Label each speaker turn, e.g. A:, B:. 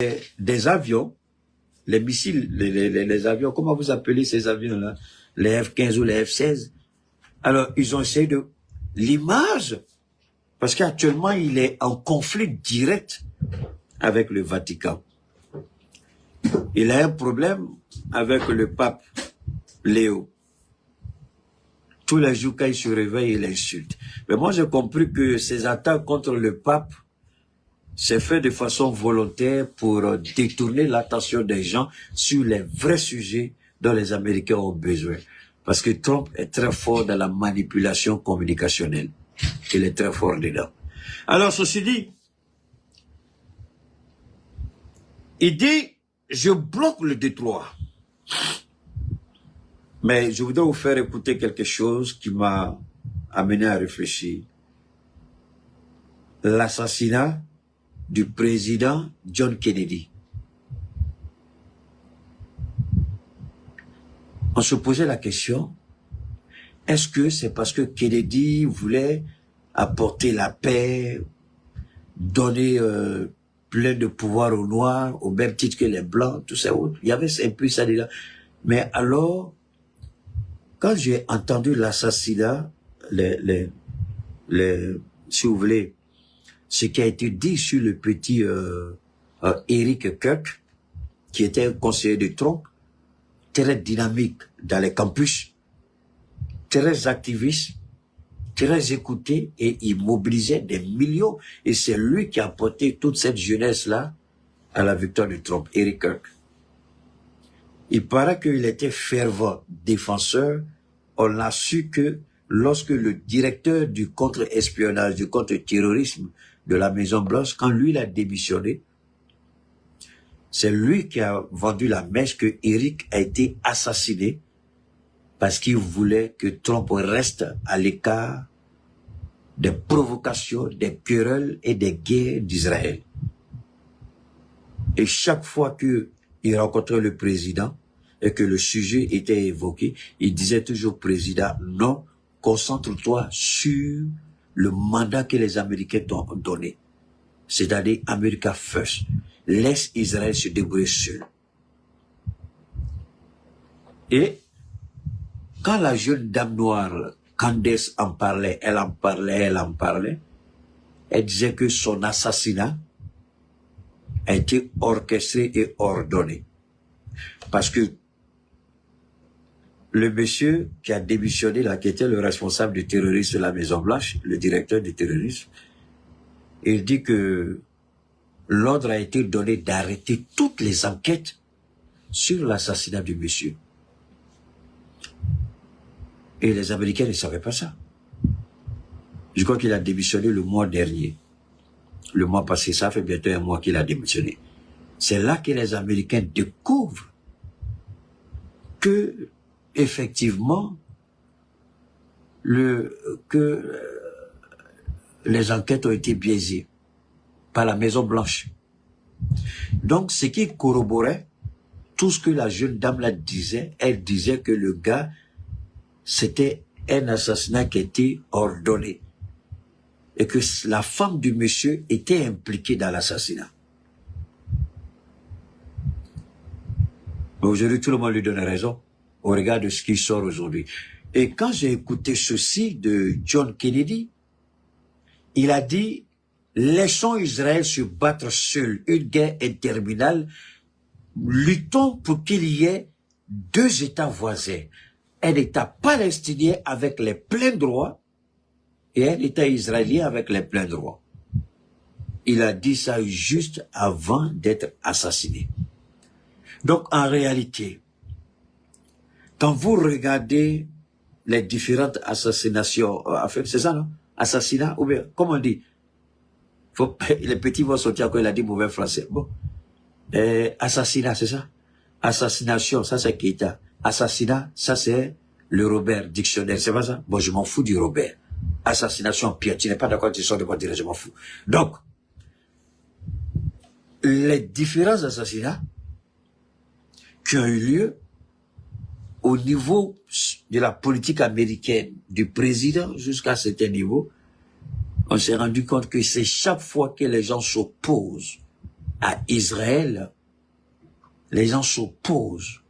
A: des avions, les missiles, les avions, comment vous appelez ces avions-là? Les F-15 ou les F-16. Alors, ils ont essayé de... L'image, parce qu'actuellement, il est en conflit direct avec le Vatican. Il a un problème avec le pape Léo. Tous les jours, quand il se réveille, il insulte. Mais moi, j'ai compris que ces attaques contre le pape, c'est fait de façon volontaire pour détourner l'attention des gens sur les vrais sujets dont les Américains ont besoin. Parce que Trump est très fort dans la manipulation communicationnelle. Il est très fort dedans. Alors, ceci dit, il dit, je bloque le détroit. Mais je voudrais vous faire écouter quelque chose qui m'a amené à réfléchir. L'assassinat du président John Kennedy. On se posait la question, est-ce que c'est parce que Kennedy voulait apporter la paix, donner plein de pouvoir aux Noirs, au même titre que les Blancs, tout ça, il y avait un peu ça là. Mais alors, quand j'ai entendu l'assassinat, si vous voulez, ce qui a été dit sur le petit Eric Kirk, qui était un conseiller de Trump, très dynamique dans les campus, très activiste, très écouté, et il mobilisait des millions. Et c'est lui qui a porté toute cette jeunesse-là à la victoire de Trump, Eric Kirk. Il paraît qu'il était fervent défenseur. On a su que lorsque le directeur du contre-espionnage, du contre-terrorisme de la Maison-Blanche, quand lui il a démissionné, c'est lui qui a vendu la mèche que Eric a été assassiné parce qu'il voulait que Trump reste à l'écart des provocations, des querelles et des guerres d'Israël. Et chaque fois qu'il rencontrait le président et que le sujet était évoqué, il disait toujours, président, non, concentre-toi sur le mandat que les Américains t'ont donné. C'est-à-dire America First. Laisse Israël se débrouiller seul. Et quand la jeune dame noire, Candace en parlait, elle en parlait, elle disait que son assassinat a été orchestré et ordonné. Parce que le monsieur qui a démissionné, là, qui était le responsable du terrorisme de la Maison-Blanche, le directeur du terrorisme, il dit que l'ordre a été donné d'arrêter toutes les enquêtes sur l'assassinat du monsieur. Et les Américains ne savaient pas ça. Je crois qu'il a démissionné le mois dernier. Le mois passé, ça fait bientôt un mois qu'il a démissionné. C'est là que les Américains découvrent que, effectivement, les enquêtes ont été biaisées par la Maison-Blanche. Donc, ce qui corroborait tout ce que la jeune dame là disait, elle disait que le gars, c'était un assassinat qui était ordonné. Et que la femme du monsieur était impliquée dans l'assassinat. Aujourd'hui, tout le monde lui donne raison au regard de ce qui sort aujourd'hui. Et quand j'ai écouté ceci de John Kennedy, il a dit, laissons Israël se battre seul, une guerre interminable, luttons pour qu'il y ait deux États voisins, un État palestinien avec les pleins droits et un État israélien avec les pleins droits. Il a dit ça juste avant d'être assassiné. Donc, en réalité, quand vous regardez les différentes assassinations, c'est ça, non? Assassinat, ou bien, comment on dit? Les petits vont sortir quand il a dit mauvais français. Bon. Assassinat, c'est ça? Assassination, ça c'est Keita. Assassinat, ça c'est le Robert, dictionnaire, c'est pas ça? Bon, je m'en fous du Robert. Assassination, Pierre, tu n'es pas d'accord, tu sors de quoi dire, je m'en fous. Donc, les différents assassinats qui ont eu lieu au niveau de la politique américaine, du président jusqu'à un certain niveau, on s'est rendu compte que c'est chaque fois que les gens s'opposent à Israël, les gens s'opposent